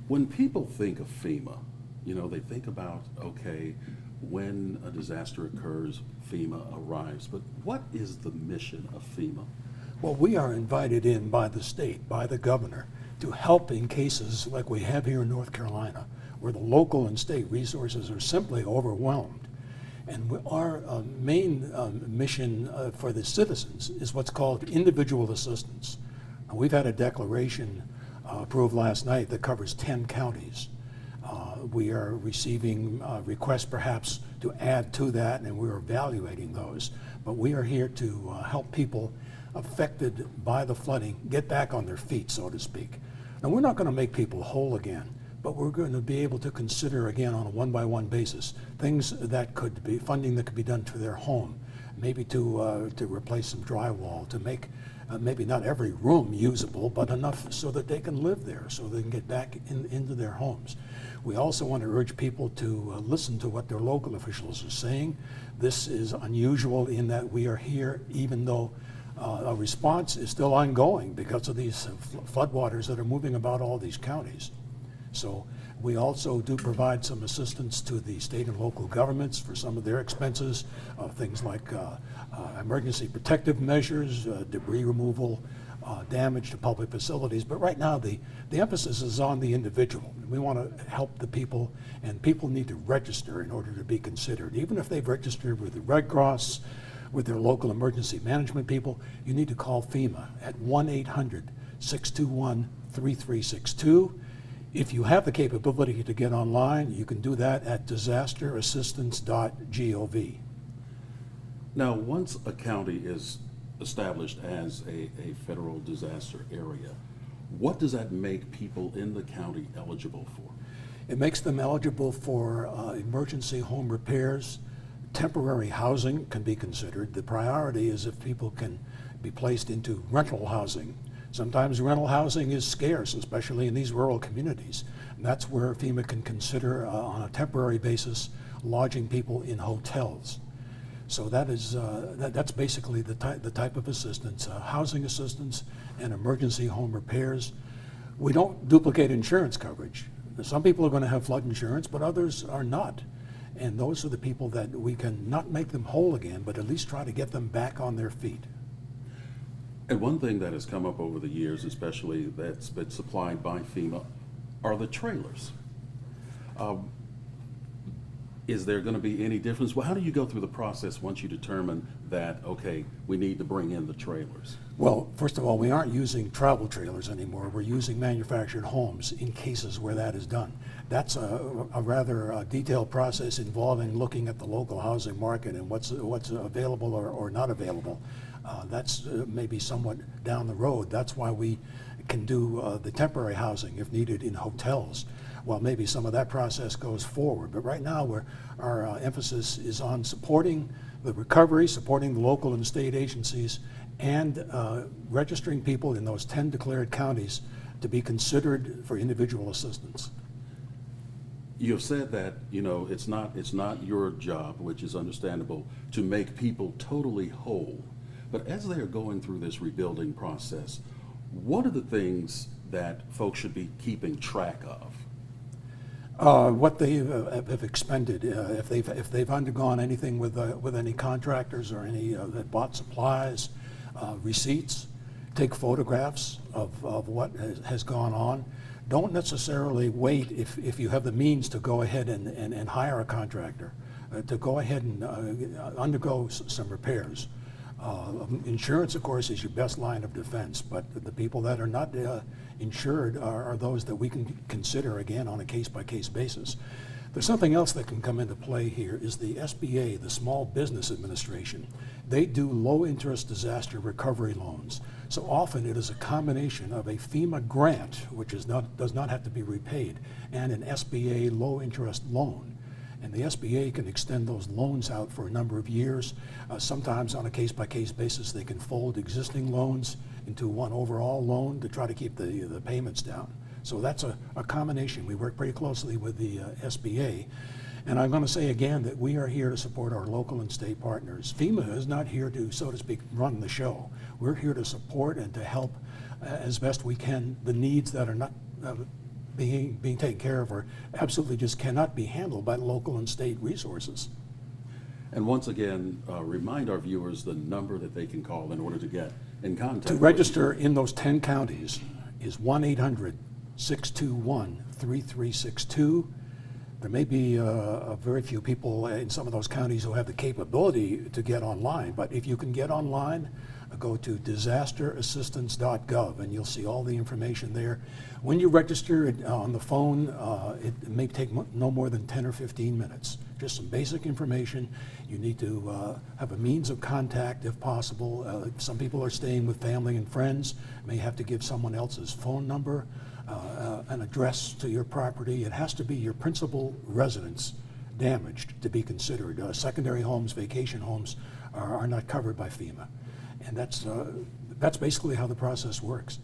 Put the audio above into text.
When people think of FEMA, they think about, okay, when a disaster occurs, FEMA arrives. But what is the mission of FEMA? Well, we are invited in by the state, by the governor, to help in cases like we have here in North Carolina, where the local and state resources are simply overwhelmed. And our main mission for the citizens is what's called individual assistance. Now, we've had a declaration approved last night that covers 10 counties. We are receiving requests perhaps to add to that, and we're evaluating those. But we are here to help people affected by the flooding get back on their feet, so to speak. Now, we're not going to make people whole again, but we're going to be able to consider again on a one-by-one basis things that could be funding that could be done to their home, maybe to replace some drywall, to make maybe not every room usable, but enough so that they can live there, so they can get back into their homes. We also want to urge people to listen to what their local officials are saying. This is unusual in that we are here even though a response is still ongoing because of these floodwaters that are moving about all these counties. So we also do provide some assistance to the state and local governments for some of their expenses, things like emergency protective measures, debris removal, damage to public facilities. But right now the emphasis is on the individual. We want to help the people, and people need to register in order to be considered. Even if they've registered with the Red Cross, with their local emergency management people, you need to call FEMA at 1-800-621-3362. If you have the capability to get online, you can do that at disasterassistance.gov. Now, once a county is established as a federal disaster area, what does that make people in the county eligible for? It makes them eligible for emergency home repairs. Temporary housing can be considered. The priority is if people can be placed into rental housing. Sometimes rental housing is scarce, especially in these rural communities. And that's where FEMA can consider on a temporary basis lodging people in hotels. So that is that's basically the type of assistance, housing assistance and emergency home repairs. We don't duplicate insurance coverage. Some people are going to have flood insurance, but others are not. And those are the people that we can not make them whole again, but at least try to get them back on their feet. And one thing that has come up over the years, especially that's been supplied by FEMA, are the trailers. Is there going to be any difference? Well, how do you go through the process once you determine that, okay, we need to bring in the trailers? Well, first of all, we aren't using travel trailers anymore. We're using manufactured homes in cases where that is done. That's a rather detailed process involving looking at the local housing market and what's available or not available. That's maybe somewhat down the road. That's why we can do the temporary housing if needed in hotels. Well, maybe some of that process goes forward. But right now, our emphasis is on supporting the recovery, supporting the local and state agencies, and registering people in those 10 declared counties to be considered for individual assistance. You have said that, it's not your job, which is understandable, to make people totally whole. But as they are going through this rebuilding process, what are the things that folks should be keeping track of? What they have expended, if they've undergone anything with any contractors or any that bought supplies, receipts, take photographs of what has gone on. Don't necessarily wait if you have the means to go ahead and hire a contractor to go ahead and undergo some repairs. Insurance, of course, is your best line of defense, but the people that are not insured are those that we can consider, again, on a case-by-case basis. There's something else that can come into play here is the SBA, the Small Business Administration. They do low-interest disaster recovery loans. So often it is a combination of a FEMA grant, which does not have to be repaid, and an SBA low-interest loan. And the SBA can extend those loans out for a number of years. Sometimes on a case-by-case basis, they can fold existing loans into one overall loan to try to keep the payments down. So that's a combination. We work pretty closely with the SBA. And I'm going to say again that we are here to support our local and state partners. FEMA is not here to, so to speak, run the show. We're here to support and to help as best we can the needs that are not being taken care of or absolutely just cannot be handled by local and state resources. And once again, remind our viewers the number that they can call in order to get in contact To with register in those 10 counties is 1-800-621-3362. There may be a very few people in some of those counties who have the capability to get online, but if you can get online, go to disasterassistance.gov and you'll see all the information there. When you register on the phone, it may take no more than 10 or 15 minutes. Just some basic information. You need to have a means of contact if possible. Some people are staying with family and friends, may have to give someone else's phone number, an address to your property. It has to be your principal residence damaged to be considered. Secondary homes, vacation homes are not covered by FEMA. And that's basically how the process works.